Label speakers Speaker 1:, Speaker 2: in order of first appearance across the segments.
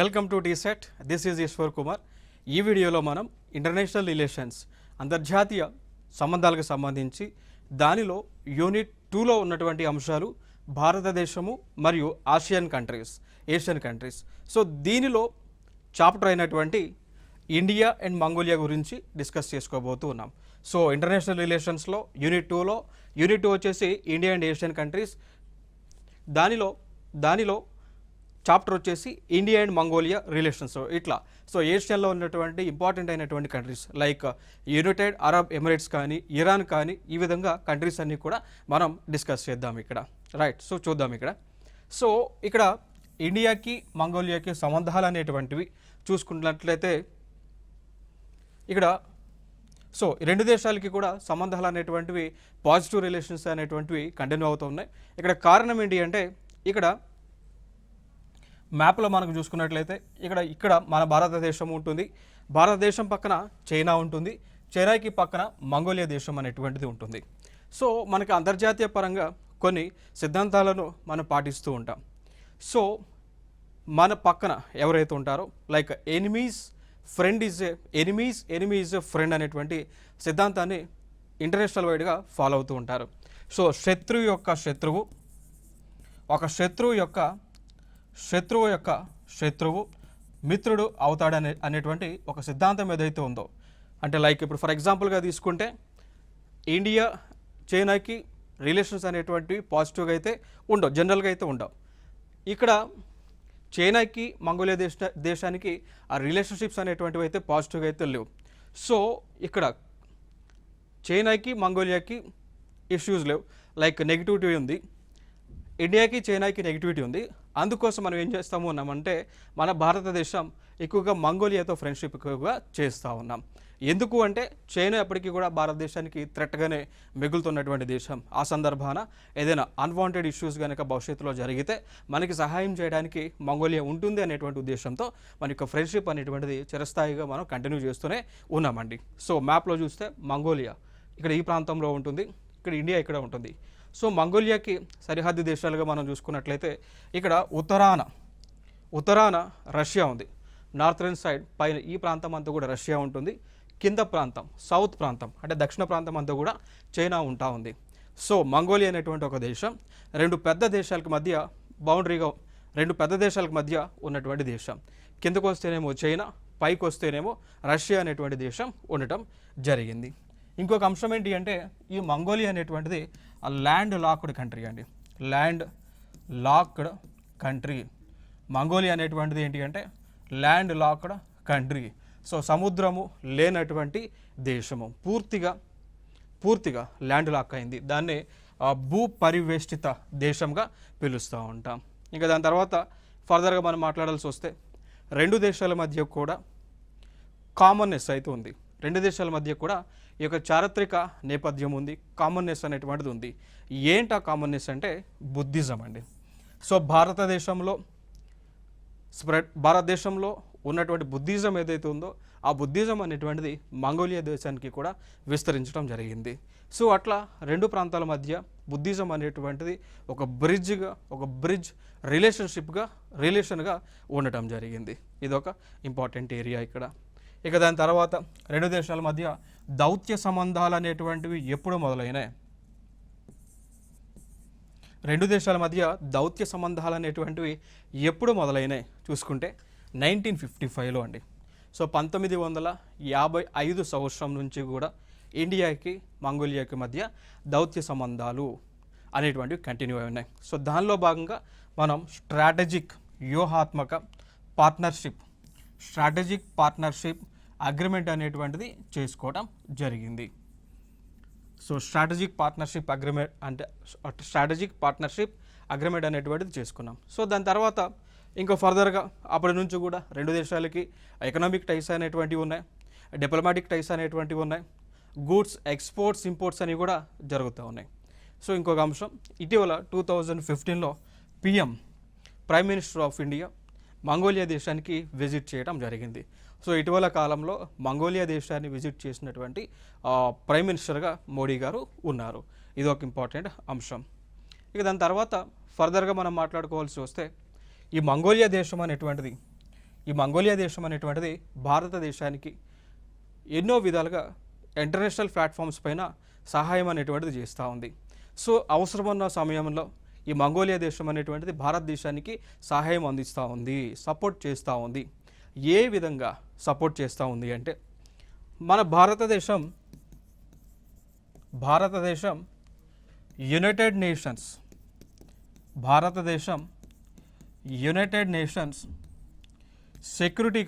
Speaker 1: Welcome to TSET. This is Eshwar Kumar. ఈ వీడియోలో మనం ఇంటర్నేషనల్ రిలేషన్స్ అంతర్జాతీయ సంబంధాలకు సంబంధించి దానిలో యూనిట్ 2లో ఉన్నటువంటి అంశాలు భారతదేశము మరియు ఏషియన్ కంట్రీస్. సో దీనిలో చాప్టర్ అయినటువంటి ఇండియా అండ్ మంగోలియా గురించి డిస్కస్ చేసుకోబోతూ ఉన్నాం. సో ఇంటర్నేషనల్ రిలేషన్స్లో యూనిట్ 2 వచ్చేసి ఇండియా అండ్ ఏషియన్ కంట్రీస్. దానిలో చాప్టర్ వచ్చేసి India and Mongolia relations. So ఏషియాలో ఉన్నటువంటి ఇంపార్టెంట్ అయినటువంటి countries like United Arab Emirates కానీ, ఇరాన్ కానీ, ఈ విధంగా కంట్రీస్ అన్నీ కూడా మనం డిస్కస్ చేద్దాం ఇక్కడ. రైట్, సో చూద్దాం ఇక్కడ. సో ఇక్కడ ఇండియాకి మంగోలియాకి సంబంధాలు అనేటువంటివి చూసుకున్నట్లయితే ఇక్కడ సో రెండు దేశాలకి కూడా సంబంధాలు అనేటువంటివి పాజిటివ్ రిలేషన్స్ అనేటువంటివి కంటిన్యూ అవుతూ ఉన్నాయి. ఇక్కడ కారణం ఏంటి అంటే ఇక్కడ మ్యాప్లో మనకు చూసుకున్నట్లయితే ఇక్కడ మన భారతదేశం ఉంటుంది. భారతదేశం పక్కన చైనా ఉంటుంది. చైనాకి పక్కన మంగోలియా దేశం అనేటువంటిది ఉంటుంది. సో మనకి అంతర్జాతీయ పరంగా కొన్ని సిద్ధాంతాలను మనం పాటిస్తూ ఉంటాం. సో మన పక్కన ఎవరైతే ఉంటారో like enemy is a friend అనేటువంటి సిద్ధాంతాన్ని ఇంటర్నేషనల్ వైడ్గా ఫాలో అవుతూ ఉంటారు. సో శత్రువు యొక్క శత్రువు మిత్రుడు అవుతాడనే అనేటువంటి ఒక సిద్ధాంతం ఏదైతే ఉందో, అంటే లైక్ ఇప్పుడు ఫర్ ఎగ్జాంపుల్గా తీసుకుంటే ఇండియా చైనాకి రిలేషన్స్ అనేటువంటివి పాజిటివ్గా అయితే ఉండవు, జనరల్గా అయితే ఉండవు. ఇక్కడ చైనాకి మంగోలియా దేశానికి ఆ రిలేషన్షిప్స్ అనేటువంటివి అయితే పాజిటివ్గా అయితే లేవు. సో ఇక్కడ చైనాకి మంగోలియాకి ఇష్యూస్ లేవు, లైక్ నెగిటివిటీ ఉంది. ఇండియాకి చైనాకి నెగిటివిటీ ఉంది. అందుకోసం మనం ఏం చేస్తాము ఉన్నామంటే మన భారతదేశం ఎక్కువగా మంగోలియాతో ఫ్రెండ్షిప్ ఎక్కువగా చేస్తూ ఉన్నాం. ఎందుకు అంటే చైనా ఎప్పటికీ కూడా భారతదేశానికి థ్రెట్గానే మిగులుతున్నటువంటి దేశం. ఆ సందర్భాన ఏదైనా అన్వాంటెడ్ ఇష్యూస్ కనుక భవిష్యత్తులో జరిగితే మనకి సహాయం చేయడానికి మంగోలియా ఉంటుంది అనేటువంటి ఉద్దేశంతో మన యొక్క ఫ్రెండ్షిప్ అనేటువంటిది చిరస్థాయిగా మనం కంటిన్యూ చేస్తూనే ఉన్నామండి. సో మ్యాప్లో చూస్తే మంగోలియా ఇక్కడ ఈ ప్రాంతంలో ఉంటుంది, ఇక్కడ ఇండియా ఇక్కడ ఉంటుంది. సో మంగోలియాకి సరిహద్దు దేశాలుగా మనం చూసుకున్నట్లయితే ఇక్కడ ఉత్తరాన రష్యా ఉంది. నార్థరన్ సైడ్ పైన ఈ ప్రాంతం అంతా కూడా రష్యా ఉంటుంది. కింద ప్రాంతం సౌత్ ప్రాంతం అంటే దక్షిణ ప్రాంతం అంతా కూడా చైనా ఉంటా ఉంది. సో మంగోలియా అనేటువంటి ఒక దేశం రెండు పెద్ద దేశాలకు మధ్య ఉన్నటువంటి దేశం. కిందకు వస్తేనేమో చైనా, పైకి వస్తేనేమో రష్యా అనేటువంటి దేశం ఉండటం జరిగింది. ఇంకొక అంశం ఏంటి అంటే ఈ మంగోలియా అనేటువంటిది ల్యాండ్ లాక్డ్ కంట్రీ అండి. ల్యాండ్ లాక్డ్ కంట్రీ మంగోలియా అనేటువంటిది ఏంటి అంటే ల్యాండ్ లాక్డ్ కంట్రీ. సో సముద్రము లేనటువంటి దేశము, పూర్తిగా ల్యాండ్ లాక్ అయింది. దాన్ని భూ పరివేష్టిత దేశంగా పిలుస్తూ ఉంటాం. ఇంకా దాని తర్వాత ఫర్దర్గా మనం మాట్లాడాల్సి వస్తే రెండు దేశాల మధ్య కూడా కామన్నెస్ అయితే ఉంది. రెండు దేశాల మధ్య కూడా ఈ యొక్క చారిత్రక నేపథ్యం ఉంది, కామన్నెస్ అనేటువంటిది ఉంది. ఏంటి ఆ కామన్నెస్ అంటే బుద్ధిజం అండి. సో భారతదేశంలో ఉన్నటువంటి బుద్ధిజం ఏదైతే ఉందో ఆ బుద్ధిజం అనేటువంటిది మంగోలియా దేశానికి కూడా విస్తరించడం జరిగింది. సో అట్లా రెండు ప్రాంతాల మధ్య బుద్ధిజం అనేటువంటిది ఒక బ్రిడ్జ్ రిలేషన్గా ఉండటం జరిగింది. ఇదొక ఇంపార్టెంట్ ఏరియా ఇక్కడ. ఇక దాని తర్వాత రెండు దేశాల మధ్య దౌత్య సంబంధాలు అనేటువంటివి ఎప్పుడు మొదలైనాయి? రెండు దేశాల మధ్య దౌత్య సంబంధాలు అనేటువంటివి ఎప్పుడు మొదలైనాయి చూసుకుంటే 1955లో అండి. సో 1955 సంవత్సరం నుంచి కూడా ఇండియాకి మంగోలియాకి మధ్య దౌత్య సంబంధాలు అనేటువంటివి కంటిన్యూ అయి ఉన్నాయి. సో దానిలో భాగంగా మనం స్ట్రాటజిక్ పార్ట్నర్షిప్ అగ్రిమెంట్ అనేటువంటిది చేసుకోవడం జరిగింది. సో స్ట్రాటజిక్ పార్ట్నర్షిప్ అగ్రిమెంట్ అనేటువంటిది చేసుకున్నాం. సో దాని తర్వాత ఇంకా ఫర్దర్గా అప్పటి నుంచి కూడా రెండు దేశాలకి ఎకనామిక్ టైస్ అనేటువంటివి ఉన్నాయి, డిప్లొమాటిక్ టైస్ అనేటువంటివి ఉన్నాయి, గూడ్స్ ఎక్స్పోర్ట్స్ ఇంపోర్ట్స్ అనేవి కూడా జరుగుతూ ఉన్నాయి. సో ఇంకొక అంశం, ఇటీవల 2015లో prime minister of India Mongolia దేశానికి విజిట్ చేయడం జరిగింది. సో ఇటీవల కాలంలో మంగోలియా దేశాన్ని విజిట్ చేసినటువంటి ప్రైమ్ మినిస్టర్గా మోడీ గారు ఉన్నారు. ఇది ఒక ఇంపార్టెంట్ అంశం. ఇక దాని తర్వాత ఫర్దర్గా మనం మాట్లాడుకోవాల్సి వస్తే ఈ మంగోలియా దేశం అనేటువంటిది ఈ మంగోలియా దేశం అనేటువంటిది భారతదేశానికి ఎన్నో విధాలుగా ఇంటర్నేషనల్ ప్లాట్ఫామ్స్ పైన సహాయం అనేటువంటిది చేస్తూ ఉంది. సో అవసరమున్న సమయంలో ఈ మంగోలియా దేశం అనేటువంటిది భారతదేశానికి సహాయం అందిస్తూ ఉంది, సపోర్ట్ చేస్తూ ఉంది. ఏ విధంగా సపోర్ట్ చేస్తూ ఉంది అంటే, మన భారతదేశం యునైటెడ్ నేషన్స్ సెక్యూరిటీ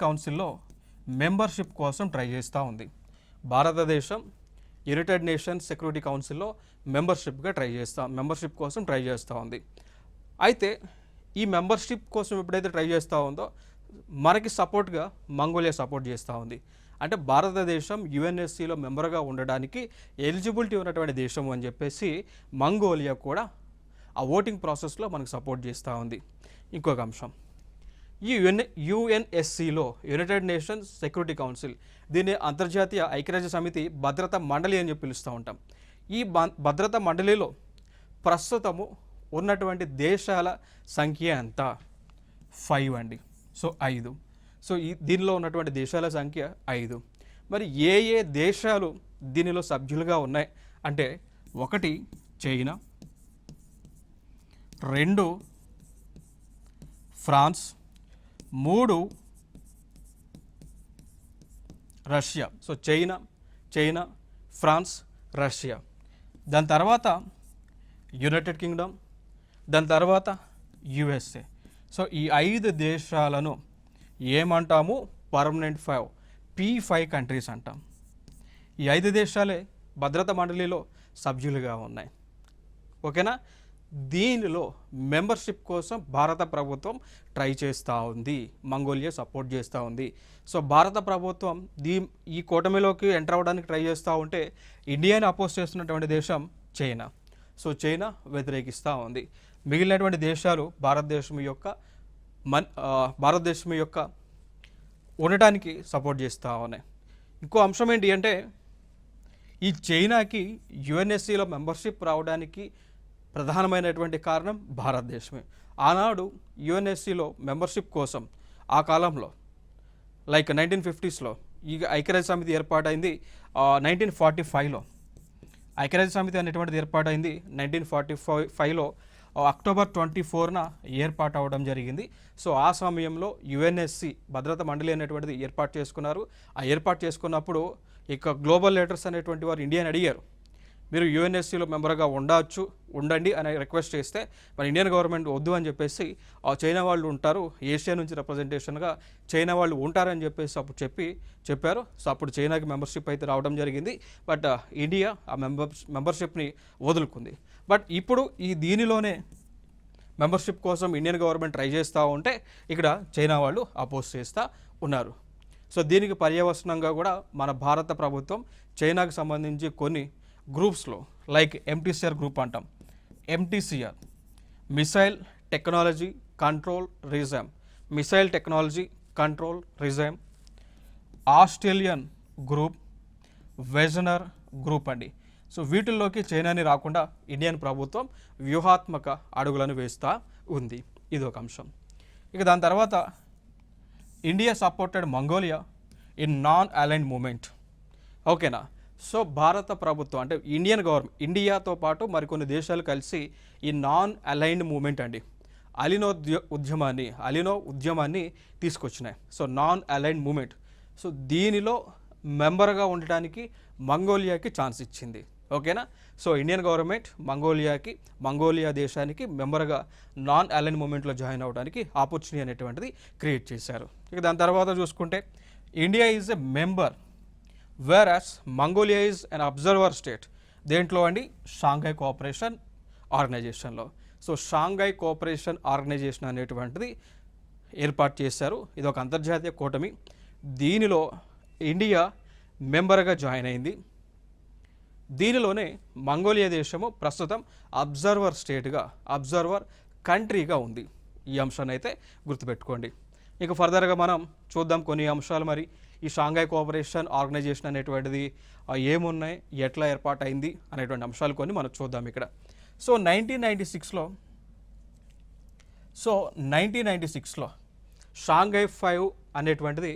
Speaker 1: కౌన్సిల్లో మెంబర్షిప్ కోసం ట్రై చేస్తూ ఉంది. భారతదేశం యునైటెడ్ నేషన్స్ సెక్యూరిటీ కౌన్సిల్లో మెంబర్షిప్ కోసం ట్రై చేస్తూ ఉంది. అయితే ఈ మెంబర్షిప్ కోసం ఎప్పుడైతే ట్రై చేస్తూ ఉందో మనకి సపోర్ట్గా మంగోలియా సపోర్ట్ చేస్తూ ఉంది. అంటే భారతదేశం యుఎన్ఎస్సిలో మెంబర్గా ఉండడానికి ఎలిజిబిలిటీ ఉన్నటువంటి దేశం అని చెప్పేసి మంగోలియా కూడా ఆ ఓటింగ్ ప్రాసెస్లో మనకు సపోర్ట్ చేస్తూ ఉంది. ఇంకొక అంశం, ఈ యుఎన్ఎస్సిలో యునైటెడ్ నేషన్స్ సెక్యూరిటీ కౌన్సిల్, దీన్ని అంతర్జాతీయ ఐక్యరాజ్య సమితి భద్రతా మండలి అని చెప్పి పిలుస్తూ ఉంటాం. ఈ భద్రతా మండలిలో ప్రస్తుతము ఉన్నటువంటి దేశాల సంఖ్య ఎంత? 5 అండి. సో 5. సో దీనిలో ఉన్నటువంటి దేశాల సంఖ్య 5. మరి ఏ దేశాలు దీనిలో సభ్యులుగా ఉన్నాయి అంటే, 1 China, 2 France, 3 Russia. So China, France, Russia. దాని తర్వాత యునైటెడ్ కింగ్డమ్, దాని తర్వాత యుఎస్ఏ. సో ఈ 5 దేశాలను ఏమంటాము? పర్మనెంట్ 5, P5 కంట్రీస్ అంటాం. ఈ 5 దేశాలే భద్రతా మండలిలో సభ్యులుగా ఉన్నాయి. ఓకేనా? దీనిలో మెంబర్షిప్ కోసం భారత ప్రభుత్వం ట్రై చేస్తూ ఉంది, మంగోలియా సపోర్ట్ చేస్తూ ఉంది. సో భారత ప్రభుత్వం ఈ కూటమిలోకి ఎంటర్ అవ్వడానికి ట్రై చేస్తూ ఉంటే ఇండియాని అపోజ్ చేస్తున్నటువంటి దేశం చైనా. సో చైనా వ్యతిరేకిస్తూ ఉంది. మిగిలినటువంటి దేశాలు భారతదేశం యొక్క ఉండటానికి సపోర్ట్ చేస్తూ ఉన్నాయి. ఇంకో అంశం ఏంటి అంటే, ఈ చైనాకి యుఎన్ఎస్సిలో మెంబర్షిప్ రావడానికి ప్రధానమైనటువంటి కారణం భారతదేశమే. ఆనాడు యుఎన్ఎస్సిలో మెంబర్షిప్ కోసం ఆ కాలంలో లైక్ 1950స్లో ఈ ఐక్యరాజ్య సమితి ఏర్పాటైంది. 1945లో ఐక్యరాజ్య సమితి అనేటువంటిది ఏర్పాటైంది. 1945లో అక్టోబర్ 24న ఏర్పాటు అవ్వడం జరిగింది. సో ఆ సమయంలో యుఎన్ఎస్సి భద్రతా మండలి అనేటువంటిది ఏర్పాటు చేసుకున్నారు. ఆ ఏర్పాటు చేసుకున్నప్పుడు ఇక గ్లోబల్ లీడర్స్ అనేటువంటి వారు ఇండియాని అడిగారు, మీరు యుఎన్ఎస్సిలో మెంబర్గా ఉండండి అని రిక్వెస్ట్ చేస్తే మన ఇండియన్ గవర్నమెంట్ వద్దు అని చెప్పేసి చైనా వాళ్ళు ఉంటారు, ఏషియా నుంచి రిప్రజెంటేషన్గా చైనా వాళ్ళు ఉంటారని చెప్పేసి అప్పుడు చెప్పారు. సో అప్పుడు చైనాకి మెంబర్షిప్ అయితే రావడం జరిగింది. బట్ ఇండియా ఆ మెంబర్షిప్ని వదులుకుంది. బట్ ఇప్పుడు దీనిలోనే మెంబర్షిప్ కోసం ఇండియన్ గవర్నమెంట్ ట్రై చేస్తూ ఉంటే ఇక్కడ చైనా వాళ్ళు అపోజ్ చేస్తూ ఉన్నారు. సో దీనికి పర్యవసనంగా కూడా మన భారత ప్రభుత్వం చైనాకు సంబంధించి కొన్ని గ్రూప్స్లో లైక్ ఎంటీసీఆర్ గ్రూప్ అంటాం, MTCR missile technology control regime, Australian group, Wassenaar group అండి. సో వీటిల్లోకి చైనాని రాకుండా ఇండియన్ ప్రభుత్వం వ్యూహాత్మక అడుగులను వేస్తూ ఉంది. ఇది ఒక అంశం. ఇక దాని తర్వాత India supported Mongolia in non aligned moment. ఓకేనా? సో భారత ప్రభుత్వం అంటే ఇండియన్ గవర్నమెంట్ ఇండియాతో పాటు మరికొన్ని దేశాలు కలిసి ఈ నాన్ అలైన్డ్ మూమెంట్ అండి అలినో ఉద్యమాన్ని తీసుకొచ్చినాయి. So non aligned movement. So దీనిలో మెంబర్గా ఉండటానికి మంగోలియాకి ఛాన్స్ ఇచ్చింది. ఓకేనా? సో ఇండియన్ గవర్నమెంట్ మంగోలియా దేశానికి మెంబర్గా నాన్ అలైన్ మూమెంట్లో జాయిన్ అవ్వడానికి ఆపర్చునిటీ అనేటువంటిది క్రియేట్ చేశారు. ఇక దాని తర్వాత చూసుకుంటే India is a member whereas Mongolia is an observer state. దేంట్లో అండి? షాంఘై కోఆపరేషన్ ఆర్గనైజేషన్లో. సో షాంఘై కోఆపరేషన్ ఆర్గనైజేషన్ అనేటువంటిది ఏర్పాటు చేశారు. ఇది ఒక అంతర్జాతీయ కూటమి. దీనిలో ఇండియా మెంబర్గా జాయిన్ అయింది. దీనిలోనే మంగోలియా దేశము ప్రస్తుతం అబ్జర్వర్ కంట్రీగా ఉంది. ఈ అంశాన్ని అయితే గుర్తుపెట్టుకోండి. ఇక ఫర్దర్గా మనం చూద్దాం కొన్ని అంశాలు. మరి ఈ షాంఘై కోఆపరేషన్ ఆర్గనైజేషన్ అనేటువంటిది ఏమున్నాయి, ఎట్లా ఏర్పాటైంది అనేటువంటి అంశాలు కొన్ని మనం చూద్దాం ఇక్కడ. సో 1996లో సో 1996లో షాంఘై 5 అనేటువంటిది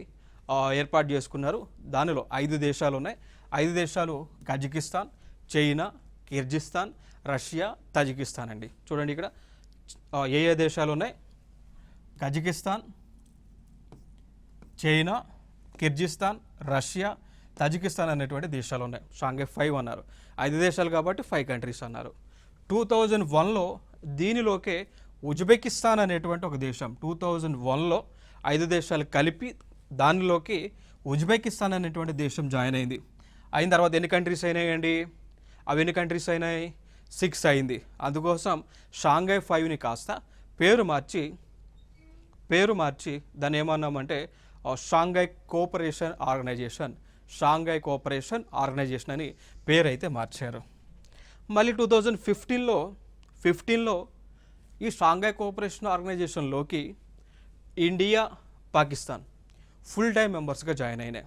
Speaker 1: ఏర్పాటు చేసుకున్నారు. దానిలో 5 దేశాలు ఉన్నాయి. 5 దేశాలు Kazakhstan, China, Kyrgyzstan, Russia, Tajikistan అండి. చూడండి ఇక్కడ ఏ దేశాలు ఉన్నాయి? Kazakhstan, China, Kyrgyzstan, Russia, Tajikistan అనేటువంటి దేశాలు ఉన్నాయి. షాంఘై 5 అన్నారు. 5 దేశాలు కాబట్టి 5 కంట్రీస్ అన్నారు. 2001లో దీనిలోకే ఉజ్బెకిస్తాన్ అనేటువంటి ఒక దేశం 2001లో 5 దేశాలు కలిపి దానిలోకి ఉజ్బెకిస్తాన్ అనేటువంటి దేశం జాయిన్ అయింది. అయిన తర్వాత ఎన్ని కంట్రీస్ అయినాయండి? అవి ఎన్ని కంట్రీస్ అయినాయి? 6 అయింది. అందుకోసం షాంఘై 5ని కాస్త పేరు మార్చి దాన్ని ఏమన్నామంటే Shanghai cooperation organisation, Shanghai cooperation organisation అని పేరు అయితే మార్చారు. మళ్ళీ 2015లో ఈ షాంఘై కోఆపరేషన్ ఆర్గనైజేషన్లోకి ఇండియా, పాకిస్తాన్ ఫుల్ టైం మెంబర్స్గా జాయిన్ అయినాయి.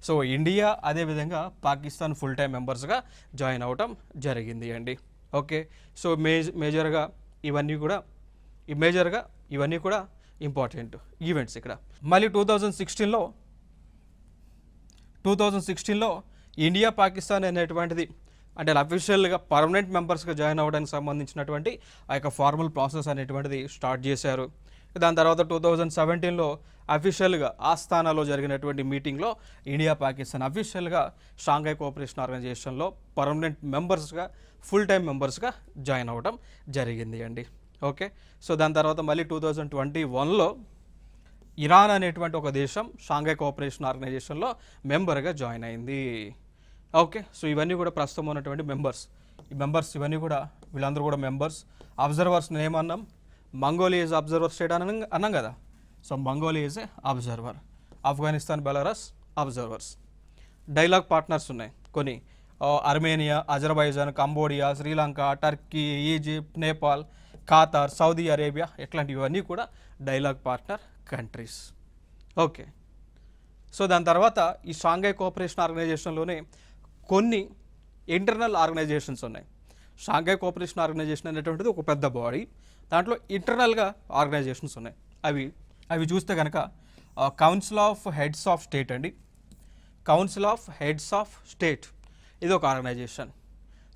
Speaker 1: సో ఇండియా అదేవిధంగా పాకిస్తాన్ ఫుల్ టైం మెంబర్స్గా జాయిన్ అవ్వటం జరిగింది అండి. ఓకే, సో మేజర్గా ఇవన్నీ కూడా ఇంపార్టెంట్ ఈవెంట్స్ ఇక్కడ. మళ్ళీ 2016లో ఇండియా, పాకిస్తాన్ అనేటువంటిది అంటే అఫీషియల్గా పర్మనెంట్ మెంబర్స్గా జాయిన్ అవ్వడానికి సంబంధించినటువంటి ఆ యొక్క ఫార్మల్ ప్రాసెస్ అనేటువంటిది స్టార్ట్ చేశారు. దాని తర్వాత 2017లో అఫీషియల్గా ఆస్థానాలో జరిగినటువంటి మీటింగ్లో ఇండియా, పాకిస్తాన్ అఫీషియల్గా షాంఘై కోఆపరేషన్ ఆర్గనైజేషన్లో పర్మనెంట్ మెంబర్స్గా ఫుల్ టైం మెంబర్స్గా జాయిన్ అవ్వడం జరిగింది అండి. ఓకే, సో దాని తర్వాత మళ్ళీ 2021లో ఇరాన్ అనేటువంటి ఒక దేశం షాంఘై కోఆపరేషన్ ఆర్గనైజేషన్లో మెంబర్గా జాయిన్ అయింది. ఓకే, సో ఇవన్నీ కూడా ప్రస్తుతం ఉన్నటువంటి మెంబర్స్. ఇవన్నీ కూడా వీళ్ళందరూ కూడా మెంబర్స్. అబ్జర్వర్స్ ఏమన్నాం? మంగోలియా ఈజ్ అబ్జర్వర్ స్టేట్ అన్నాం కదా. So Mongolia is a observer. Afghanistan, Belarus observers. Dialogue partners ఉన్నాయి కొన్ని, Armenia, Azerbaijan, Cambodia, Sri Lanka, Turkey, Egypt, Nepal, Qatar, Saudi Arabia ఇట్లాంటివన్నీ కూడా dialogue partner countries. Okay, so దాని తర్వాత ఈ షాంఘై కోఆపరేషన్ ఆర్గనైజేషన్లోనే కొన్ని ఇంటర్నల్ ఆర్గనైజేషన్స్ ఉన్నాయి. షాంఘై కోఆపరేషన్ ఆర్గనైజేషన్ అనేటువంటిది ఒక పెద్ద బాడీ. దాంట్లో ఇంటర్నల్గా ఆర్గనైజేషన్స్ ఉన్నాయి. అవి చూస్తే కనుక council of heads of state అండి. Council of heads of state ఇది ఒక ఆర్గనైజేషన్.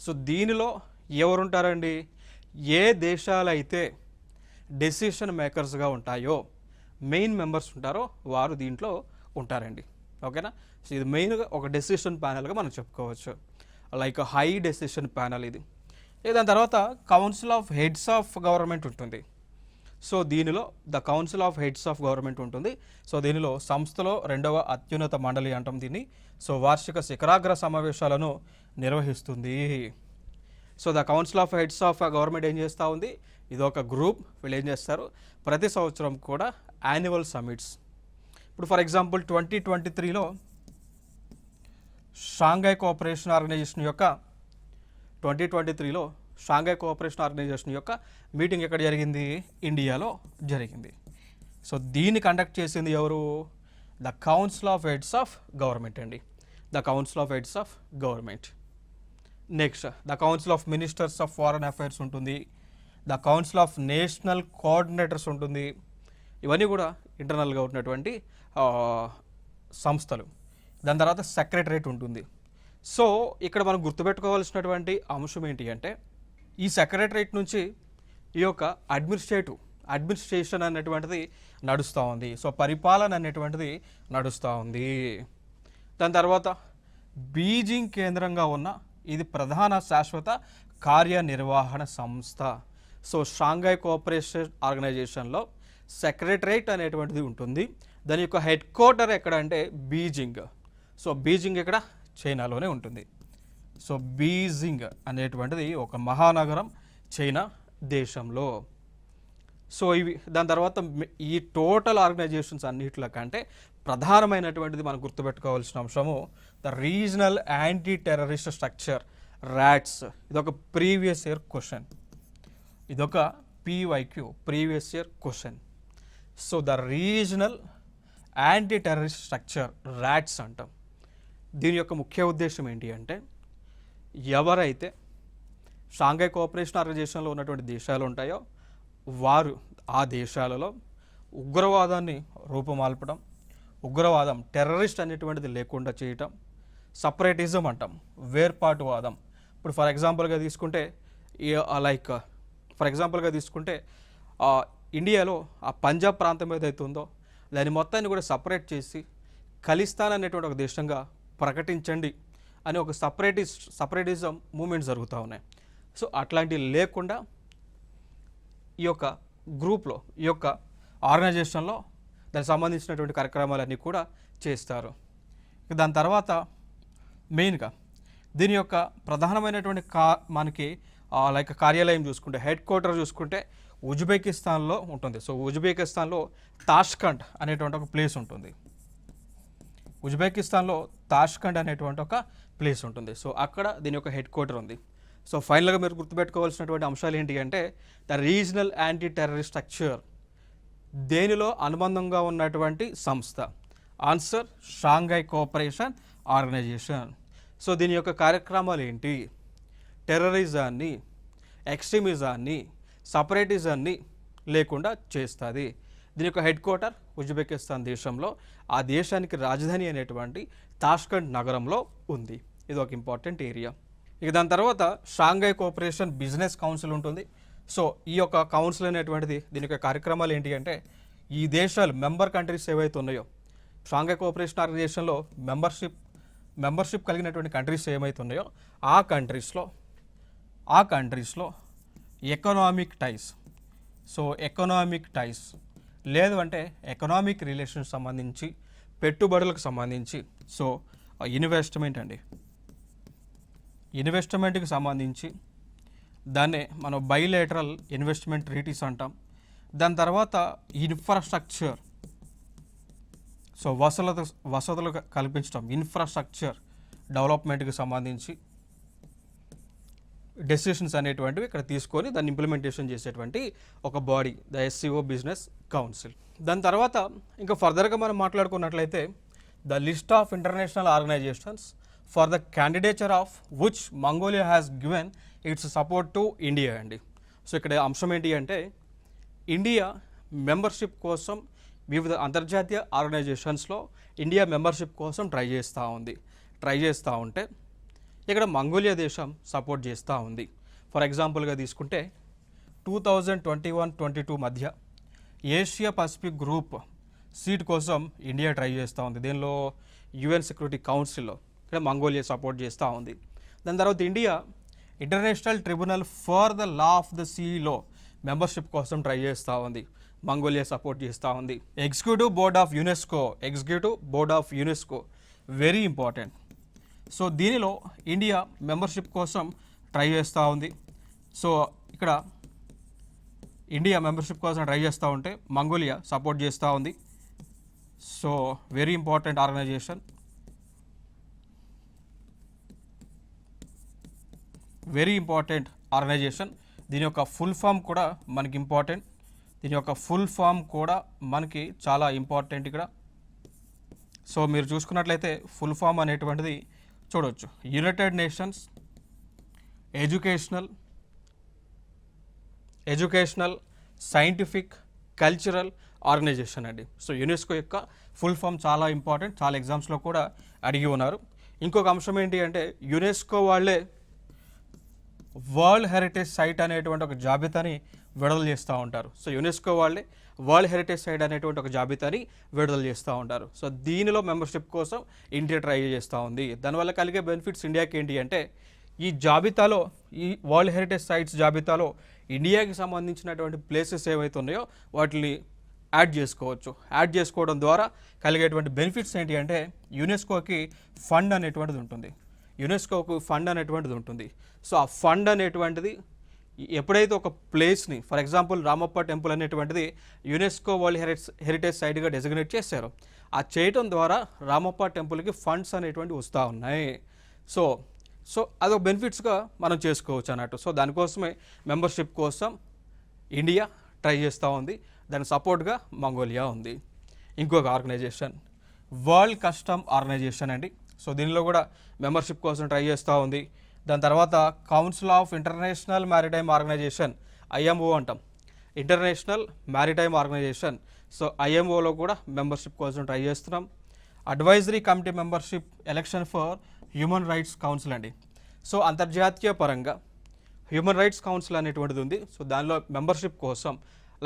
Speaker 1: సో దీనిలో ఎవరుంటారండి? ఏ దేశాలైతే డెసిషన్ మేకర్స్గా ఉంటాయో, మెయిన్ మెంబర్స్ ఉంటారో వారు దీంట్లో ఉంటారండి. ఓకేనా? సో ఇది మెయిన్గా ఒక డెసిషన్ ప్యానల్గా మనం చెప్పుకోవచ్చు. లైక్ హై డెసిషన్ ప్యానల్ ఇది. దాని తర్వాత Council of heads of government ఉంటుంది. సో దీనిలో the council of heads of government ఉంటుంది. సో దీనిలో సంస్థలో 2వ అత్యున్నత మండలి అంటాం దీన్ని. సో వార్షిక శిఖరాగ్ర సమావేశాలను నిర్వహిస్తుంది. So the council of heads of government ఏం చేస్తూ ఉంది? ఇది ఒక గ్రూప్. వీళ్ళు ఏం చేస్తారు? ప్రతి సంవత్సరం కూడా యాన్యువల్ సమ్మిట్స్. ఇప్పుడు ఫర్ ఎగ్జాంపుల్ 2023లో షాంఘై కోఆపరేషన్ ఆర్గనైజేషన్ యొక్క మీటింగ్ ఎక్కడ జరిగింది? ఇండియాలో జరిగింది. సో దీన్ని కండక్ట్ చేసింది ఎవరు? The council of heads of government అండి. The council of heads of government. Next the council of ministers of foreign affairs ఉంటుంది. The council of national coordinators ఉంటుంది. ఇవన్నీ కూడా ఇంటర్నల్గా ఉన్నటువంటి సంస్థలు. దాని తర్వాత సెక్రటరేట్ ఉంటుంది. సో ఇక్కడ మనం గుర్తుపెట్టుకోవాల్సినటువంటి అంశం ఏంటి అంటే ఈ సెక్రటరేట్ నుంచి ఈ యొక్క అడ్మినిస్ట్రేషన్ అనేటువంటిది నడుస్తూ ఉంది. సో పరిపాలన అనేటువంటిది నడుస్తూ ఉంది. దాని తర్వాత బీజింగ్ కేంద్రంగా ఉన్న ఇది ప్రధాన శాశ్వత కార్యనిర్వహణ సంస్థ. సో షాంఘై కోఆపరేషన్ ఆర్గనైజేషన్లో సెక్రటరేట్ అనేటువంటిది ఉంటుంది. దాని యొక్క హెడ్ క్వార్టర్ ఎక్కడ అంటే బీజింగ్. సో బీజింగ్ ఇక్కడ చైనాలోనే ఉంటుంది. సో బీజింగ్ అనేటువంటిది ఒక మహానగరం చైనా దేశంలో. సో ఇవి దాని తర్వాత ఈ టోటల్ ఆర్గనైజేషన్స్ అన్నిట్లో కంటే ప్రధానమైనటువంటిది మనం గుర్తుపెట్టుకోవాల్సిన అంశము the Regional Anti Terrorist structure rats. ఇదొక ప్రీవియస్ ఇయర్ క్వశ్చన్. ఇదొక PYQ previous year question. So the Regional Anti Terrorist structure rats అంటాం. దీని యొక్క ముఖ్య ఉద్దేశం ఏంటి అంటే ఎవరైతే షాంఘై కోఆపరేషన్ ఆర్గనైజేషన్లో ఉన్నటువంటి దేశాలు ఉంటాయో వారు ఆ దేశాలలో ఉగ్రవాదాన్ని రూపుమాల్పడం, ఉగ్రవాదం టెర్రరిస్ట్ అనేటువంటిది లేకుండా చేయటం, సపరేటిజం అంటాం, వేర్పాటువాదం. ఇప్పుడు ఫర్ ఎగ్జాంపుల్గా తీసుకుంటే లైక్ ఫర్ ఎగ్జాంపుల్గా తీసుకుంటే ఇండియాలో ఆ పంజాబ్ ప్రాంతం ఏదైతే ఉందో దాని మొత్తాన్ని కూడా సపరేట్ చేసి ఖలిస్తాన్ అనేటువంటి ఒక దేశంగా ప్రకటించండి అని ఒక సపరేటిజం మూమెంట్స్ జరుగుతూ ఉన్నాయి. సో అట్లాంటివి లేకుండా ఈ యొక్క గ్రూప్లో, ఈ యొక్క ఆర్గనైజేషన్లో దానికి సంబంధించినటువంటి కార్యక్రమాలన్నీ కూడా చేస్తారు. దాని తర్వాత మెయిన్గా దీని యొక్క ప్రధానమైనటువంటి మనకి లైక్ కార్యాలయం చూసుకుంటే, హెడ్ క్వార్టర్ చూసుకుంటే ఉజ్బెకిస్తాన్లో ఉంటుంది. సో ఉజ్బెకిస్తాన్లో తాష్కండ్ అనేటువంటి ఒక ప్లేస్ ఉంటుంది. ఉజ్బెకిస్తాన్లో తాష్కండ్ అనేటువంటి ఒక ప్లేస్ ఉంటుంది. సో అక్కడ దీని యొక్క హెడ్ క్వార్టర్ ఉంది. సో ఫైనల్గా మీరు గుర్తుపెట్టుకోవాల్సినటువంటి అంశాలు ఏంటి అంటే the Regional Anti Terrorist Structure, దేనిలో అనుబంధంగా ఉన్నటువంటి సంస్థ. Answer Shanghai cooperation Organisation. So దీని యొక్క కార్యక్రమాలు ఏంటి? టెర్రరిజాన్ని, ఎక్స్ట్రీమిజాన్ని, సపరేటిజాన్ని లేకుండా చేస్తుంది. దీని యొక్క హెడ్ క్వార్టర్ ఉజ్బెకిస్తాన్ దేశంలో, ఆ దేశానికి రాజధాని అనేటువంటి తాష్కండ్ నగరంలో ఉంది. ఇది ఒక ఇంపార్టెంట్ ఏరియా. ఇక దాని తర్వాత షాంఘై కోఆపరేషన్ బిజినెస్ కౌన్సిల్ ఉంటుంది. సో ఈ యొక్క కౌన్సిల్ అనేటువంటిది దీని యొక్క కార్యక్రమాలు ఏంటి అంటే ఈ దేశాలు మెంబర్ కంట్రీస్ ఏవైతే ఉన్నాయో షాంఘై కోఆపరేషన్ ఆర్గనైజేషన్లో మెంబర్షిప్ కలిగినటువంటి కంట్రీస్ ఏమైతే ఉన్నాయో ఆ కంట్రీస్లో ఎకనామిక్ టైస్, సో ఎకనామిక్ టైస్ లేదు అంటే ఎకనామిక్ రిలేషన్స్ సంబంధించి, పెట్టుబడులకు సంబంధించి, సో ఇన్వెస్ట్మెంట్కి సంబంధించి దాన్నే మనం బైలేటరల్ ఇన్వెస్ట్మెంట్ ట్రీటీస్ అంటాం. దాని తర్వాత ఇన్ఫ్రాస్ట్రక్చర్, సో వసతులు కల్పించడం, ఇన్ఫ్రాస్ట్రక్చర్ డెవలప్మెంట్కి సంబంధించి డెసిషన్స్ అనేటువంటివి ఇక్కడ తీసుకొని దాన్ని ఇంప్లిమెంటేషన్ చేసేటువంటి ఒక body, the SCO business council. దాని తర్వాత ఇంకా ఫర్దర్గా మనం మాట్లాడుకున్నట్లయితే the list of international organisations for the candidature of which Mongolia has given its support to India అండి. సో ఇక్కడ అంశం ఏంటి అంటే ఇండియా మెంబర్షిప్ కోసం వివిధ అంతర్జాతీయ ఆర్గనైజేషన్స్లో ఇండియా మెంబర్షిప్ కోసం ట్రై చేస్తూ ఉంటే ఇక్కడ మంగోలియా దేశం సపోర్ట్ చేస్తూ ఉంది. ఫర్ ఎగ్జాంపుల్గా తీసుకుంటే 2021-22 మధ్య ఏషియా పసిఫిక్ గ్రూప్ సీట్ కోసం ఇండియా ట్రై చేస్తూ ఉంది. దీనిలో UN సెక్యూరిటీ కౌన్సిల్లో ఇక్కడ మంగోలియా సపోర్ట్ చేస్తూ ఉంది. దాని తర్వాత India international tribunal for the law of the సీలో మెంబర్షిప్ కోసం ట్రై చేస్తూ ఉంది. మంగోలియా సపోర్ట్ చేస్తూ ఉంది. Executive board of UNESCO very important. So దీనిలో ఇండియా మెంబర్షిప్ కోసం ట్రై చేస్తూ ఉంది. సో ఇక్కడ ఇండియా మెంబర్షిప్ కోసం ట్రై చేస్తూ ఉంటే మంగోలియా సపోర్ట్ చేస్తూ ఉంది. So very important organisation. దీని యొక్క ఫుల్ ఫామ్ కూడా మనకి చాలా ఇంపార్టెంట్ ఇక్కడ. సో మీరు చూసుకున్నట్లయితే ఫుల్ ఫామ్ అనేటువంటిది చూడవచ్చు. United Nations Educational Scientific Cultural Organisation అండి. సో యునెస్కో యొక్క ఫుల్ ఫామ్ చాలా ఇంపార్టెంట్, చాలా ఎగ్జామ్స్లో కూడా అడిగి ఉన్నారు. ఇంకొక అంశం ఏంటి అంటే యునెస్కో వాళ్ళే వరల్డ్ హెరిటేజ్ సైట్ అనేటువంటి ఒక జాబితాని విడుదల చేస్తూ ఉంటారు. సో యునెస్కో వాళ్ళే వరల్డ్ హెరిటేజ్ సైట్ అనేటువంటి ఒక జాబితాని విడుదల చేస్తూ ఉంటారు. సో దీనిలో మెంబర్షిప్ కోసం ఇండియా ట్రై చేస్తూ ఉంది. దానివల్ల కలిగే బెనిఫిట్స్ ఇండియాకి ఏంటి అంటే ఈ వరల్డ్ హెరిటేజ్ సైట్స్ జాబితాలో ఇండియాకి సంబంధించినటువంటి ప్లేసెస్ ఏవైతే ఉన్నాయో వాటిని యాడ్ చేసుకోవడం ద్వారా కలిగేటువంటి బెనిఫిట్స్ ఏంటి అంటే యునెస్కోకి ఫండ్ అనేటువంటిది ఉంటుంది. సో ఆ ఫండ్ అనేటువంటిది ఎప్పుడైతే ఒక ప్లేస్ని, ఫర్ ఎగ్జాంపుల్ రామప్ప టెంపుల్ అనేటువంటిది యునెస్కో వరల్డ్ హెరిటేజ్ సైట్గా డెసిగ్నేట్ చేశారు. ఆ చేయటం ద్వారా రామప్ప టెంపుల్కి ఫండ్స్ అనేటువంటివి వస్తూ ఉన్నాయి. సో అదొక బెనిఫిట్స్గా మనం చేసుకోవచ్చు అన్నట్టు. సో దానికోసమే మెంబర్షిప్ కోసం ఇండియా ట్రై చేస్తూ ఉంది. దాని సపోర్ట్గా మంగోలియా ఉంది. ఇంకొక ఆర్గనైజేషన్ వరల్డ్ కస్టమ్ ఆర్గనైజేషన్ అండి. సో దీనిలో కూడా మెంబర్షిప్ కోసం ట్రై చేస్తూ ఉంది. దాని తర్వాత Council of International Maritime Organisation, IMO అంటాం. ఇంటర్నేషనల్ మ్యారిటైమ్ ఆర్గనైజేషన్, సో ఐఎంఓలో కూడా మెంబర్షిప్ కోసం ట్రై చేస్తున్నాం. Advisory committee membership election for human rights council అండి. సో అంతర్జాతీయ పరంగా హ్యూమన్ రైట్స్ కౌన్సిల్ అనేటువంటిది ఉంది. సో దానిలో మెంబర్షిప్ కోసం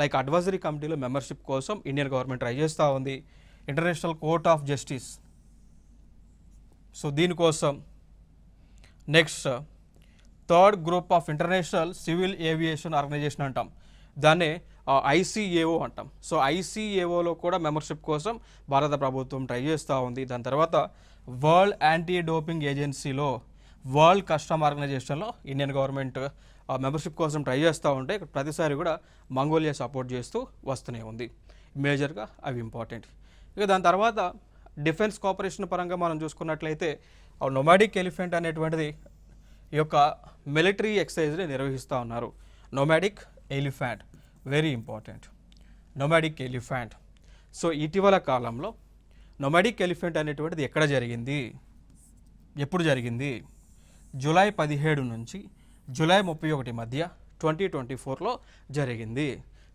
Speaker 1: లైక్ అడ్వైజరీ కమిటీలో మెంబర్షిప్ కోసం ఇండియన్ గవర్నమెంట్ ట్రై చేస్తూ ఉంది. International court of justice, so దీనికోసం. Next third group of international civil aviation organisation అంటాం, దాన్నే ఐసీఏఓ అంటాం. సో ఐసీఏఓలో కూడా మెంబర్షిప్ కోసం భారత ప్రభుత్వం ట్రై చేస్తూ ఉంది. దాని తర్వాత వరల్డ్ యాంటీ డోపింగ్ ఏజెన్సీలో, వరల్డ్ కస్టమ్ ఆర్గనైజేషన్లో ఇండియన్ గవర్నమెంట్ మెంబర్షిప్ కోసం ట్రై చేస్తూ ఉంటే ప్రతిసారి కూడా మంగోలియా సపోర్ట్ చేస్తూ వస్తూనే ఉంది. మేజర్గా అవి ఇంపార్టెంట్. ఇక దాని తర్వాత డిఫెన్స్ కోఆపరేషన్ పరంగా మనం చూసుకున్నట్లయితే నొమాడిక్ ఎలిఫెంట్ అనేటువంటిది ఈ యొక్క మిలిటరీ ఎక్సర్సైజ్ని నిర్వహిస్తూ ఉన్నారు. Nomadic elephant very important. Nomadic elephant. So ఇటీవల కాలంలో నొమాడిక్ ఎలిఫెంట్ అనేటువంటిది ఎక్కడ జరిగింది, ఎప్పుడు జరిగింది? జూలై 17 నుంచి జూలై 31 మధ్య 2024లో జరిగింది.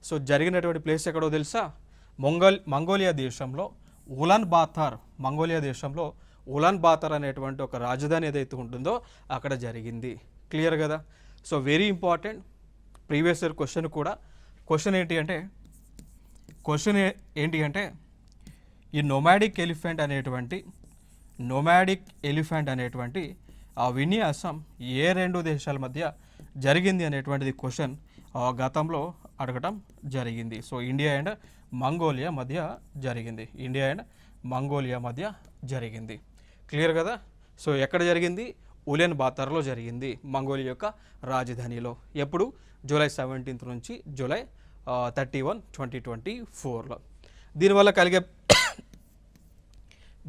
Speaker 1: సో జరిగినటువంటి ప్లేస్ ఎక్కడో తెలుసా? మంగోలియా దేశంలో ఉలాన్ బాతార్, మంగోలియా దేశంలో ఉలాన్ బాతార్ అనేటువంటి ఒక రాజధాని ఏదైతే ఉంటుందో అక్కడ జరిగింది. క్లియర్ కదా? So very important. Previous year question కూడా. క్వశ్చన్ ఏంటి అంటే ఈ నొమాడిక్ ఎలిఫెంట్ అనేటువంటి ఆ విన్యాసం ఏ రెండు దేశాల మధ్య జరిగింది అనేటువంటిది క్వశ్చన్ గతంలో అడగటం జరిగింది. సో ఇండియా అండ్ మంగోలియా మధ్య జరిగింది. క్లియర్ కదా? సో ఎక్కడ జరిగింది? ఉలాన్ బాతార్లో జరిగింది, మంగోలియా యొక్క రాజధానిలో. ఎప్పుడు? జూలై 17 నుంచి జూలై 31, 2024లో.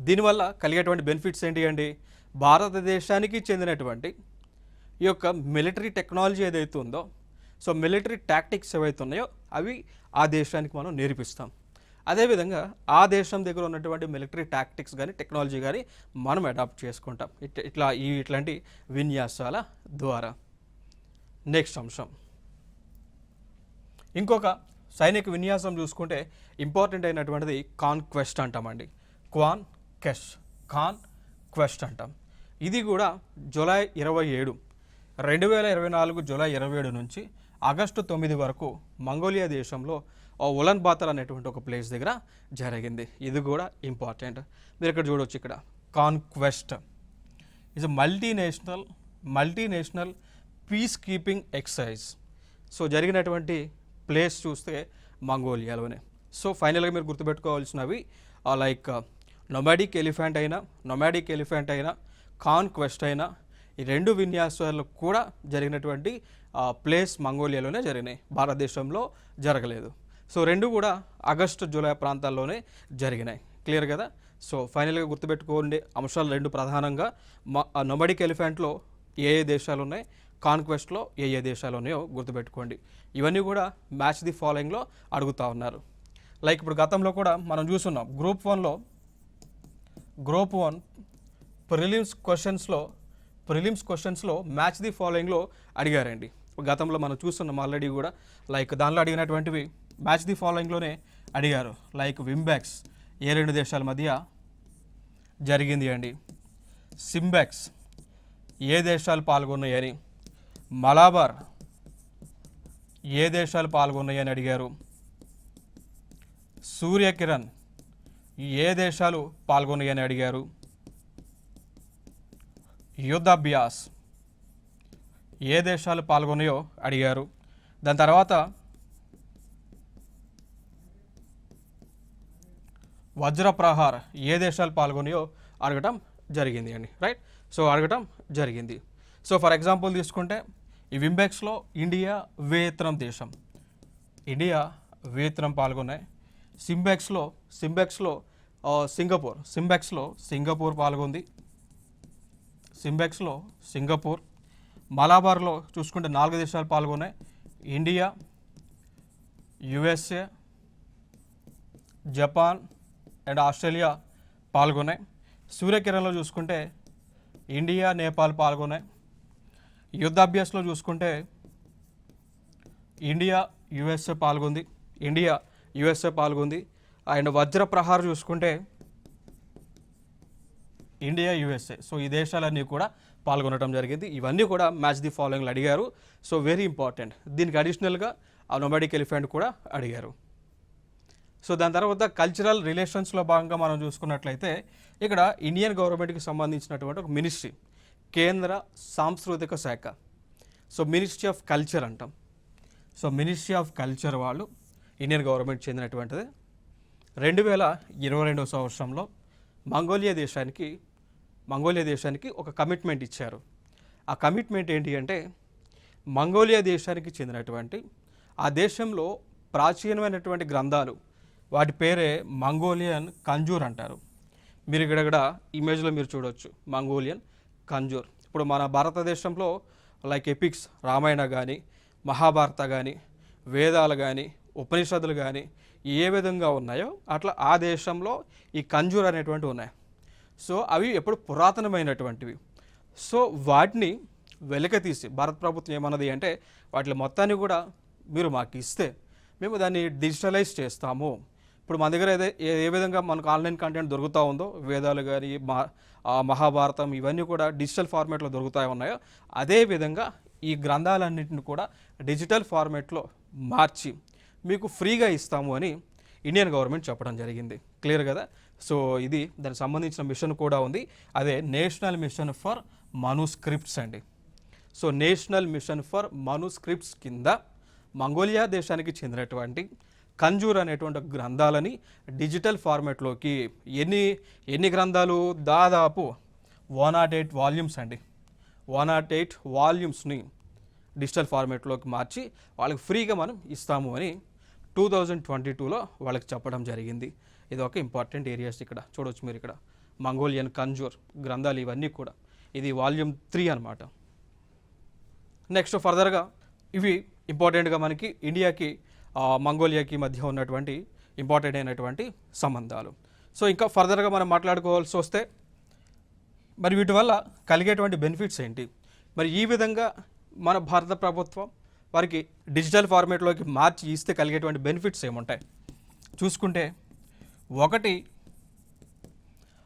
Speaker 1: దీనివల్ల కలిగేటువంటి బెనిఫిట్స్ ఏంటి అండి? భారతదేశానికి చెందినటువంటి ఈ యొక్క మిలిటరీ టెక్నాలజీ ఏదైతే ఉందో, సో మిలిటరీ టాక్టిక్స్ ఏవైతే ఉన్నాయో అవి ఆ దేశానికి మనం నేర్పిస్తాం. అదేవిధంగా ఆ దేశం దగ్గర ఉన్నటువంటి మిలిటరీ టాక్టిక్స్ కానీ టెక్నాలజీ కానీ మనం అడాప్ట్ చేసుకుంటాం ఇట్లాంటి విన్యాసాల ద్వారా. నెక్స్ట్ అంశం, ఇంకొక సైనిక విన్యాసం చూసుకుంటే ఇంపార్టెంట్ అయినటువంటిది కాన్క్వెస్ట్ అంటామండి. కాన్క్వెస్ట్ అంటాం. ఇది కూడా జూలై 27, 2024 జూలై 27 నుంచి ఆగస్టు 9 వరకు మంగోలియా దేశంలో ఉలాన్ బాతార్ అనేటువంటి ఒక ప్లేస్ దగ్గర జరిగింది. ఇది కూడా ఇంపార్టెంట్. మీరు ఇక్కడ చూడవచ్చు, ఇక్కడ conquest is multinational piece keeping exercise. So జరిగినటువంటి ప్లేస్ చూస్తే మంగోలియాలోనే. సో ఫైనల్గా మీరు గుర్తుపెట్టుకోవాల్సినవి లైక్ నొమాడిక్ ఎలిఫెంట్ అయినా కాన్క్వెస్ట్ అయినా ఈ రెండు విన్యాసాలు కూడా జరిగినటువంటి ప్లేస్ మంగోలియాలోనే జరిగినాయి, భారతదేశంలో జరగలేదు. సో రెండు కూడా ఆగస్టు జూలై ప్రాంతాల్లోనే జరిగినాయి. క్లియర్ కదా? సో ఫైనల్గా గుర్తుపెట్టుకోండి అంశాలు రెండు ప్రధానంగా. నొమాడిక్ ఎలిఫెంట్లో ఏ దేశాలు ఉన్నాయి, కాన్క్వెస్ట్లో ఏ దేశాలు ఉన్నాయో గుర్తుపెట్టుకోండి. ఇవన్నీ కూడా మ్యాచ్ ది ఫాలోయింగ్లో అడుగుతూ ఉన్నారు. లైక్ ఇప్పుడు గతంలో కూడా మనం చూస్తున్నాం గ్రూప్ 1 ప్రిలిమ్స్ క్వశ్చన్స్లో మ్యాచ్ ది ఫాలోయింగ్లో అడిగారండి. గతంలో మనం చూస్తున్నాం ఆల్రెడీ కూడా. లైక్ దానిలో అడిగినటువంటివి మ్యాచ్ ది ఫాలోయింగ్లోనే అడిగారు. లైక్ వింబెక్స్ ఏ రెండు దేశాల మధ్య జరిగింది అండి, సింబెక్స్ ఏ దేశాలు పాల్గొన్నాయని, మలాబార్ ఏ దేశాలు పాల్గొన్నాయని అడిగారు, సూర్యకిరణ్ ఏ దేశాలు పాల్గొన్నాయని అడిగారు, యుద్ధాభ్యాస్ ఏ దేశాలు పాల్గొన్నాయో అడిగారు. దాని తర్వాత వజ్రప్రహార్ ఏ దేశాలు పాల్గొన్నాయో అడగటం జరిగింది అండి. రైట్? సో అడగటం జరిగింది. సో ఫర్ ఎగ్జాంపుల్ తీసుకుంటే ఈ వింబెక్స్లో ఇండియా వియత్నాం పాల్గొన్నాయి. సింబెక్స్లో సింగపూర్ పాల్గొంది. సింగపూర్. మలాబార్లో చూసుకుంటే 4 దేశాలు పాల్గొన్నాయి, India, USA, Japan and Australia పాల్గొన్నాయి. సూర్యకిరణ్లో చూసుకుంటే ఇండియా, నేపాల్ పాల్గొన్నాయి. యుద్ధాభ్యాస్లో చూసుకుంటే ఇండియా, యుఎస్ఏ పాల్గొంది, ఇండియా యుఎస్ఏ పాల్గొంది. అండ్ వజ్ర ప్రహార్ చూసుకుంటే ఇండియా యుఎస్ఏ, సో ఈ దేశాలన్నీ కూడా పాల్గొనడం జరిగింది. ఇవన్నీ కూడా మ్యాచ్ ది ఫాలోయింగ్లు అడిగారు. So very important. దీనికి అడిషనల్గా ఆ నొమాడిక్ ఎలిఫెంట్ కూడా అడిగారు. సో దాని తర్వాత కల్చరల్ రిలేషన్స్లో భాగంగా మనం చూసుకున్నట్లయితే ఇక్కడ ఇండియన్ గవర్నమెంట్కి సంబంధించినటువంటి ఒక మినిస్ట్రీ, కేంద్ర సాంస్కృతిక శాఖ. సో మినిస్ట్రీ ఆఫ్ కల్చర్ అంటాం. సో మినిస్ట్రీ ఆఫ్ కల్చర్ వాళ్ళు ఇండియన్ గవర్నమెంట్ చెందినటువంటిది. 2022 సంవత్సరంలో మంగోలియా దేశానికి ఒక కమిట్మెంట్ ఇచ్చారు. ఆ కమిట్మెంట్ ఏంటి అంటే మంగోలియా దేశానికి చెందినటువంటి ఆ దేశంలో ప్రాచీనమైనటువంటి గ్రంథాలు, వాటి పేరే మంగోలియన్ కంజూర్ అంటారు. మీరు ఇక్కడ ఇమేజ్లో మీరు చూడవచ్చు మంగోలియన్ కంజూర్. ఇప్పుడు మన భారతదేశంలో లైక్ ఎపిక్స్, రామాయణ కానీ, మహాభారత కానీ, వేదాలు కానీ, ఉపనిషత్తులు కానీ ఏ విధంగా ఉన్నాయో అట్లా ఆ దేశంలో ఈ కంజూర్ అనేటువంటివి ఉన్నాయి. సో అవి ఎప్పుడు పురాతనమైనటువంటివి. సో వాటిని వెలకతీసి భారత ప్రభుత్వం ఏమన్నది అంటే వాటి మొత్తాన్ని కూడా మీరు మాకు ఇస్తే మేము దాన్ని డిజిటలైజ్ చేస్తాము. ఇప్పుడు మన దగ్గర ఏ విధంగా మనకు ఆన్లైన్ కంటెంట్ దొరుకుతూ ఉందో, వేదాలు కానీ మహాభారతం ఇవన్నీ కూడా డిజిటల్ ఫార్మేట్లో దొరుకుతూ ఉన్నాయో, అదేవిధంగా ఈ గ్రంథాలన్నింటిని కూడా డిజిటల్ ఫార్మేట్లో మార్చి మీకు ఫ్రీగా ఇస్తాము అని ఇండియన్ గవర్నమెంట్ చెప్పడం జరిగింది. క్లియర్ కదా? సో ఇది దానికి సంబంధించిన మిషన్ కూడా ఉంది. అదే నేషనల్ మిషన్ ఫర్ మనుస్క్రిప్ట్స్ అండి. So national mission for manuscripts కింద మంగోలియా దేశానికి చెందినటువంటి కంజూర్ అనేటువంటి గ్రంథాలని డిజిటల్ ఫార్మేట్లోకి ఎన్ని గ్రంథాలు, దాదాపు 108 వాల్యూమ్స్ అండి. 108 వాల్యూమ్స్ని డిజిటల్ ఫార్మేట్లోకి మార్చి వాళ్ళకి ఫ్రీగా మనం ఇస్తాము అని 2022లో వాళ్ళకి చెప్పడం జరిగింది. ఇది ఒక ఇంపార్టెంట్ ఏరియాస్. ఇక్కడ చూడవచ్చు మీరు, ఇక్కడ మంగోలియన్ కంజూర్ గ్రంథాలు ఇవన్నీ కూడా, ఇది వాల్యూమ్ 3 అనమాట. నెక్స్ట్ ఫర్దర్గా ఇవి ఇంపార్టెంట్గా మనకి ఇండియాకి మంగోలియాకి మధ్య ఉన్నటువంటి ఇంపార్టెంట్ అయినటువంటి సంబంధాలు. సో ఇంకా ఫర్దర్గా మనం మాట్లాడుకోవాల్సి వస్తే మరి వీటి వల్ల కలిగేటువంటి బెనిఫిట్స్ ఏంటి, మరి ఈ విధంగా మన భారత ప్రభుత్వం వారికి డిజిటల్ ఫార్మేట్లోకి మార్చి ఇస్తే కలిగేటువంటి బెనిఫిట్స్ ఏముంటాయి చూసుకుంటే, ఒకటి,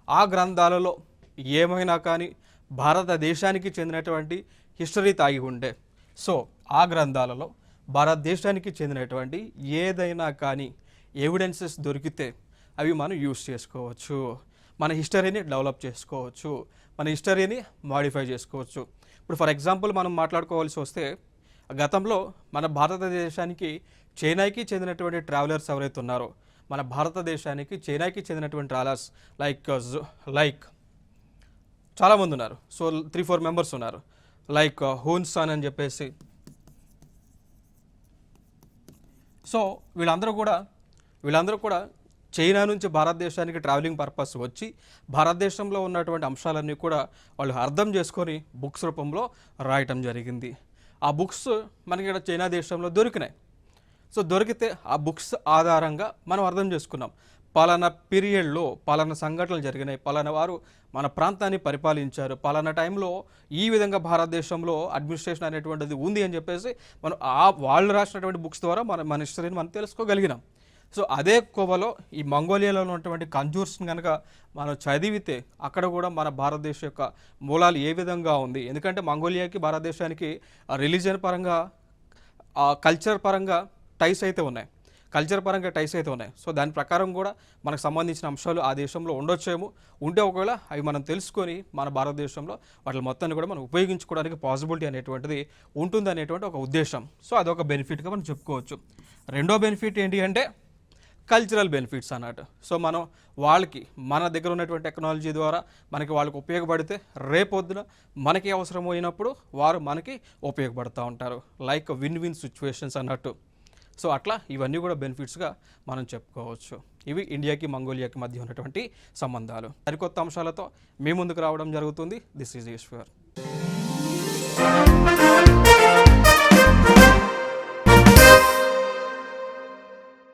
Speaker 1: ఆ గ్రంథాలలో ఏమైనా కానీ భారతదేశానికి చెందినటువంటి హిస్టరీ తాగి ఉండే, సో ఆ గ్రంథాలలో భారతదేశానికి చెందినటువంటి ఏదైనా కానీ ఎవిడెన్సెస్ దొరికితే అవి మనం యూస్ చేసుకోవచ్చు, మన హిస్టరీని డెవలప్ చేసుకోవచ్చు, మన హిస్టరీని మాడిఫై చేసుకోవచ్చు. ఇప్పుడు ఫర్ ఎగ్జాంపుల్ మనం మాట్లాడుకోవాల్సి వస్తే, గతంలో మన భారతదేశానికి చైనాకి చెందినటువంటి ట్రావెలర్స్ ఎవరైతే ఉన్నారో, మన భారతదేశానికి చైనాకి చెందినటువంటి ట్రావెలర్స్ లైక్ చాలామంది ఉన్నారు. సో 3-4 మెంబర్స్ ఉన్నారు. లైక్ హూన్సాన్ అని చెప్పేసి. సో వీళ్ళందరూ కూడా చైనా నుంచి భారతదేశానికి ట్రావెలింగ్ పర్పస్ వచ్చి భారతదేశంలో ఉన్నటువంటి అంశాలన్నీ కూడా వాళ్ళు అర్థం చేసుకొని బుక్స్ రూపంలో రాయటం జరిగింది. ఆ బుక్స్ మనకి ఇక్కడ చైనా దేశంలో దొరికినాయి. సో దొరికితే ఆ బుక్స్ ఆధారంగా మనం అర్థం చేసుకున్నాం, పలానా పీరియడ్లో పలానా సంఘటనలు జరిగినాయి, పలానా వారు మన ప్రాంతాన్ని పరిపాలించారు, పలానా టైంలో ఈ విధంగా భారతదేశంలో అడ్మినిస్ట్రేషన్ అనేటువంటిది ఉంది అని చెప్పేసి మనం వాళ్ళు రాసినటువంటి బుక్స్ ద్వారా మన హిస్టరీని మనం తెలుసుకోగలిగినాం. సో అదే కోవలో ఈ మంగోలియాలో ఉన్నటువంటి కంజూర్స్ని కనుక మనం చదివితే అక్కడ కూడా మన భారతదేశం యొక్క మూలాలు ఏ విధంగా ఉంది, ఎందుకంటే మంగోలియాకి భారతదేశానికి రిలీజియన్ పరంగా, కల్చర్ పరంగా టైస్ అయితే ఉన్నాయి. సో దాని ప్రకారం కూడా మనకు సంబంధించిన అంశాలు ఆ దేశంలో ఉండొచ్చేమో, ఉంటే ఒకవేళ అవి మనం తెలుసుకొని మన భారతదేశంలో వాటి మొత్తాన్ని కూడా మనం ఉపయోగించుకోవడానికి పాసిబిలిటీ అనేటువంటిది ఉంటుంది అనేటువంటి ఒక ఉద్దేశం. సో అదొక బెనిఫిట్గా మనం చెప్పుకోవచ్చు. రెండో బెనిఫిట్ ఏంటి అంటే కల్చరల్ బెనిఫిట్స్ అన్నట్టు. సో మనం వాళ్ళకి మన దగ్గర ఉన్నటువంటి టెక్నాలజీ ద్వారా వాళ్ళకి ఉపయోగపడితే రేపొద్దున మనకి అవసరమైనప్పుడు వారు మనకి ఉపయోగపడుతూ ఉంటారు. లైక్ విన్ విన్ సిచ్యువేషన్స్ అన్నట్టు. సో అట్లా ఇవన్నీ కూడా బెనిఫిట్స్గా మనం చెప్పుకోవచ్చు. ఇవి ఇండియాకి మంగోలియాకి మధ్య ఉన్నటువంటి సంబంధాలు. సరికొత్త అంశాలతో మీ ముందుకు రావడం జరుగుతుంది. This is Eshwar.